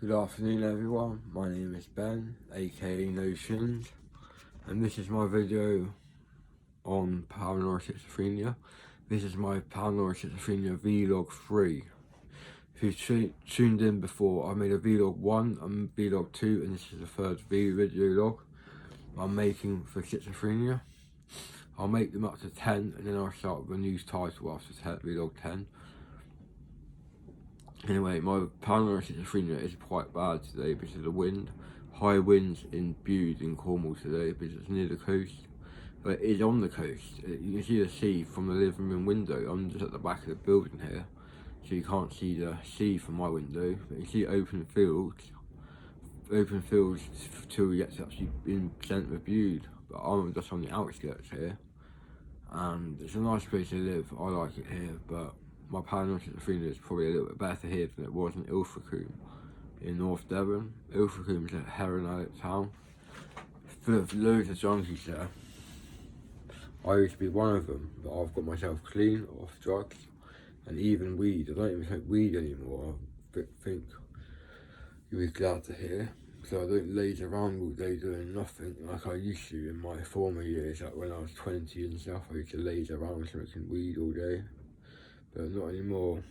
Good afternoon everyone, my name is Ben, aka Notions, and this is my video on paranoid schizophrenia. This is my paranoid schizophrenia vlog 3. If you've tuned in before, I made a vlog 1 and vlog 2, and this is the third video log I'm making for schizophrenia. I'll make them up to 10 and then I'll start with a new title after vlog 10. Anyway, my paranoid schizophrenia is quite bad today because of the wind. High winds in Bude in Cornwall today because it's near the coast. But it is on the coast. You can see the sea from the living room window. I'm just at the back of the building here, so you can't see the sea from my window. But you see open fields till you get to actually in centre of Bude. But I'm just on the outskirts here. And it's a nice place to live. I like it here, but my paranoid schizophrenia is probably a little bit better here than it was in Ilfracombe in North Devon. Ilfracombe is a heroin addict town, full of loads of junkies there. I used to be one of them, but I've got myself clean off drugs and even weed. I don't even take weed anymore. I think you'll be glad to hear. So I don't laze around all day doing nothing like I used to in my former years, like when I was 20 and stuff. I used to laze around smoking weed all day. But not anymore.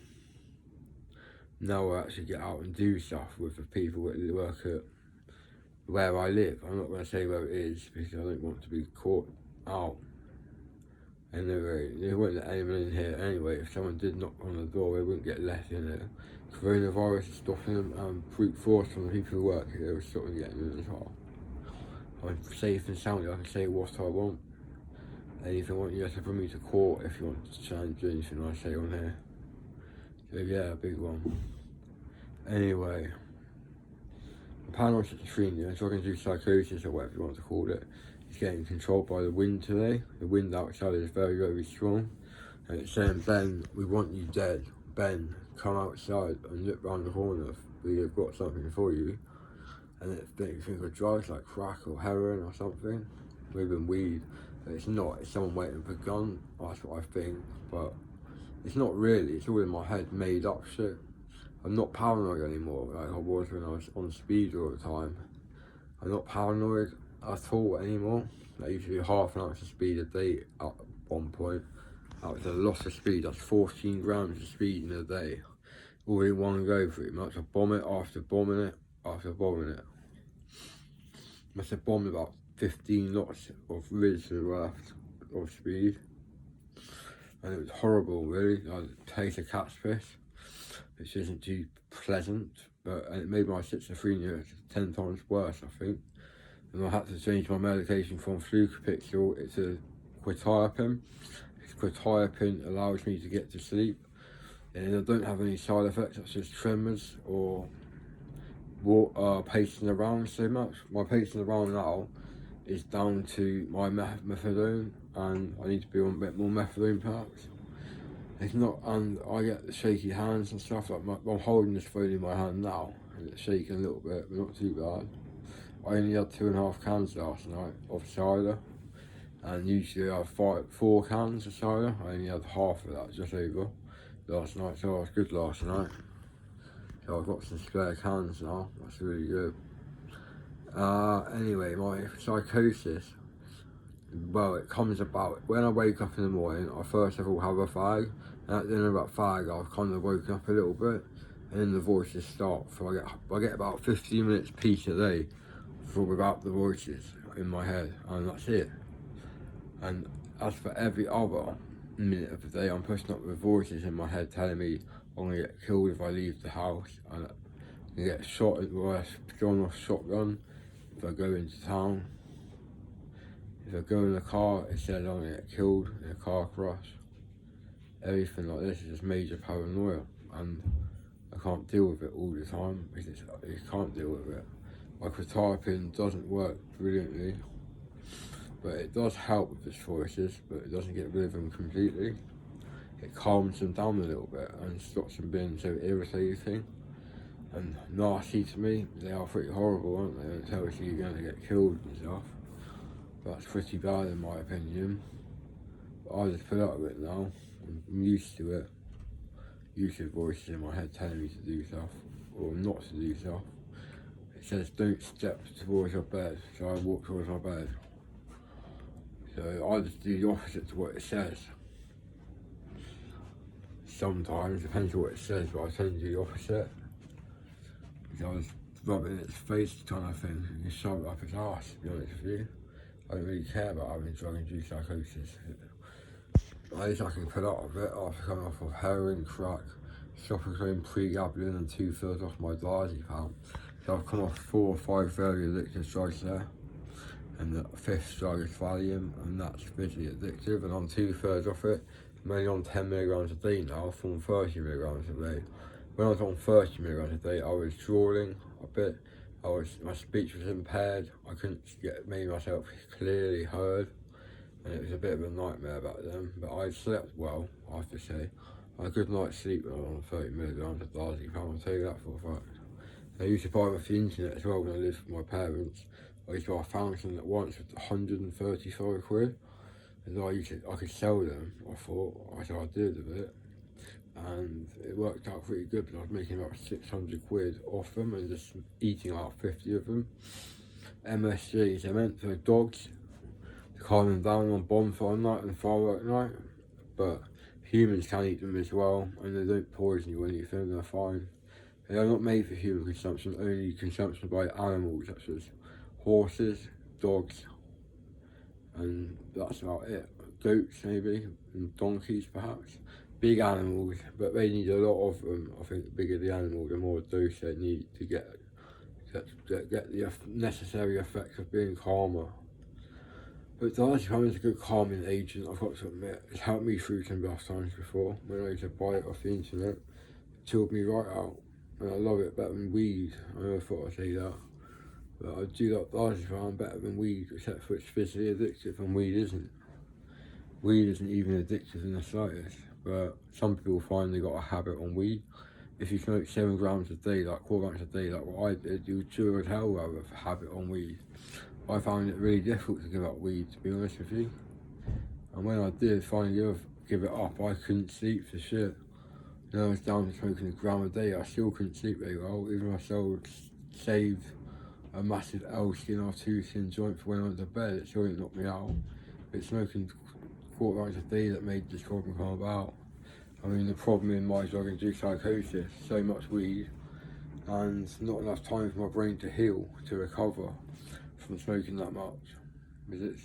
Now I actually get out and do stuff with the people that work at where I live. I'm not going to say where it is because I don't want to be caught out. Anyway, they wouldn't let anyone in here anyway. If someone did knock on the door, they wouldn't get let in here. Coronavirus is stopping them, and brute force from the people who work here is stopping getting in as well. I'm safe and sound. I can say what I want. Anything I want, you have to bring me to court if you want to change anything I say on here. So yeah, a big one. Anyway, paranoid schizophrenia, cognitive psychosis or whatever you want to call it, is getting controlled by the wind today. The wind outside is very, very strong. And it's saying, Ben, we want you dead. Ben, come outside and look round the corner. We've got something for you. And it thinks of drugs like crack or heroin or something, or even weed. But it's not, it's someone waiting for a gun, that's what I think, but it's not really, it's all in my head, made up shit. I'm not paranoid anymore like I was when I was on speed all the time. I'm not paranoid at all anymore. I used to do half an ounce of speed a day at one point. That was a lot of speed, that's 14 grams of speed in a day. All in one go pretty much. I bomb it after bombing it, after bombing it. Must have bombed about 15 knots of Riz worth of speed, and it was horrible really. I taste of cat's piss, which isn't too pleasant, but and it made my schizophrenia 10 times worse I think. And I had to change my medication from Flucapixel to quetiapine. Quetiapine allows me to get to sleep, and I don't have any side effects such as tremors or pacing around so much. My pacing around now is down to my methadone, and I need to be on a bit more methadone perhaps. It's not, and I get shaky hands and stuff. Like I'm holding this phone in my hand now, and it's shaking a little bit, but not too bad. I only had 2.5 cans last night of cider, and usually I have 4 cans of cider. I only had half of that, just over, last night, so I was good last night. So I've got some spare cans now, that's really good. Anyway, my psychosis, well, it comes about when I wake up in the morning. I first of all have a fag, and at the end of that fag I've kind of woken up a little bit, and then the voices start. So I get about 15 minutes peace a day without the voices in my head, and that's it. And as for every other minute of the day, I'm pushing up with voices in my head telling me I'm gonna get killed if I leave the house, and I get shot at worst, drawn off shotgun if I go into town. If I go in a car, it says I'm gonna get killed in a car crash. Everything like this is just major paranoia, and I can't deal with it all the time because you can't deal with it. My quetiapine doesn't work brilliantly, but it does help with the voices, but it doesn't get rid of them completely. It calms them down a little bit and stops them being so irritating and nasty to me. They are pretty horrible, aren't they? It tells you you're going to get killed and stuff. That's pretty bad in my opinion. But I just put up with it now. I'm used to it. Used to voices in my head telling me to do stuff. or not to do stuff. It says don't step towards your bed, so I walk towards my bed. So I just do the opposite to what it says. Sometimes, depends on what it says, but I tend to do the opposite. Because I was rubbing its face kind of thing, and shove it up its arse, to be honest with you. I don't really care about having drug-induced psychosis. At least I can put up with it after coming off of heroin, crack, Schizophrenia, pregabalin and 2/3 off my diazepam. So I've come off 4 or 5 very addictive drugs there. And the 5th drug is Valium, and that's visually addictive, and I'm 2/3 off it. I'm only on 10 milligrams a day now from 30 milligrams a day. When I was on 30 milligrams a day, I was drooling a bit. My speech was impaired. I couldn't make myself clearly heard, and it was a bit of a nightmare back then. But I slept well, I have to say. I had a good night's sleep when I was on 30 milligrams of diazepam. I'll tell you that for a fact. I used to buy them off the internet as well when I lived with my parents. I used to buy a fountain at once with 135 quid. And I could sell them, I thought. So I did a bit. And it worked out pretty good, but I was making about 600 quid off them and just eating about 50 of them. MSGs, they're meant for dogs to calm them down on bonfire night and firework night. But humans can eat them as well, and they don't poison you or anything, they're fine. They are not made for human consumption, only consumption by animals such as horses, dogs, and that's about it. Goats maybe, and donkeys perhaps. Big animals, but they need a lot of them. I think the bigger the animal, the more dose they need to get the necessary effects of being calmer. But diazepam is a good calming agent, I've got to admit. It's helped me through some rough times before. When I used to buy it off the internet, it chilled me right out. And I love it better than weed. I never thought I'd say that. But I do like diazepam better than weed, except for it's physically addictive, and weed isn't. Weed isn't even addictive in the slightest. But some people find they got a habit on weed. If you smoke 7 grams a day, like 4 grams a day, like what I did, you would sure as hell have a habit on weed. I found it really difficult to give up weed, to be honest with you. And when I did finally give it up, I couldn't sleep for shit. When I was down to smoking 1 gram a day, I still couldn't sleep very well, even if I saved a massive L-skin or 2-skin joint for when I went to bed. It still didn't knock me out. It's smoking 4 grams a day that made this problem come about. I mean, the problem in my drug-induced psychosis, so much weed, and not enough time for my brain to heal, to recover from smoking that much. Because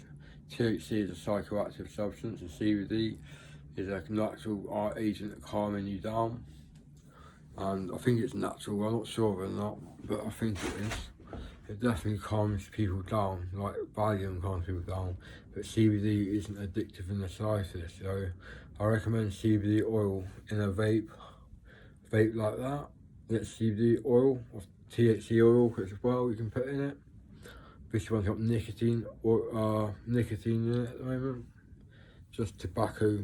THC is a psychoactive substance, and CBD is a natural art agent at calming you down. And I think it's natural, I'm not sure or not, but I think it is. It definitely calms people down, like Valium calms people down, but CBD isn't addictive in the slightest. So I recommend CBD oil in a vape like that. Get CBD oil or THC oil as well, you can put in it. This one's got nicotine in it at the moment. Just tobacco,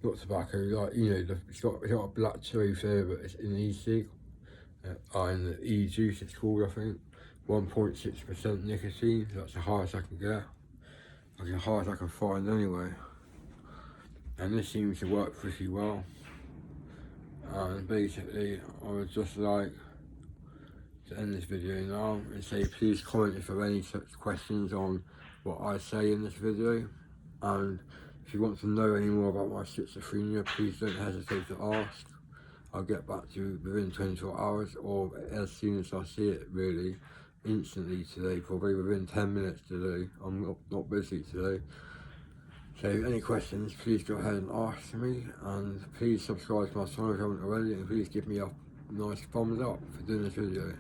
not tobacco, like, you know, it's got a black cherry flavour, but it's in e-cig. And the e-juice it's called, I think. 1.6% nicotine, so that's the highest I can get. That's the highest I can find anyway. And this seems to work pretty well. And basically, I would just like to end this video now and say please comment if there are any such questions on what I say in this video. And if you want to know any more about my schizophrenia, please don't hesitate to ask. I'll get back to you within 24 hours or as soon as I see it, really. Instantly today, probably within 10 minutes today. I'm not busy today. So any questions, please go ahead and ask me, and please subscribe to my channel if you haven't already, and please give me a nice thumbs up for doing this video.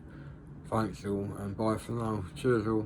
Thanks all, and bye for now. Cheers all.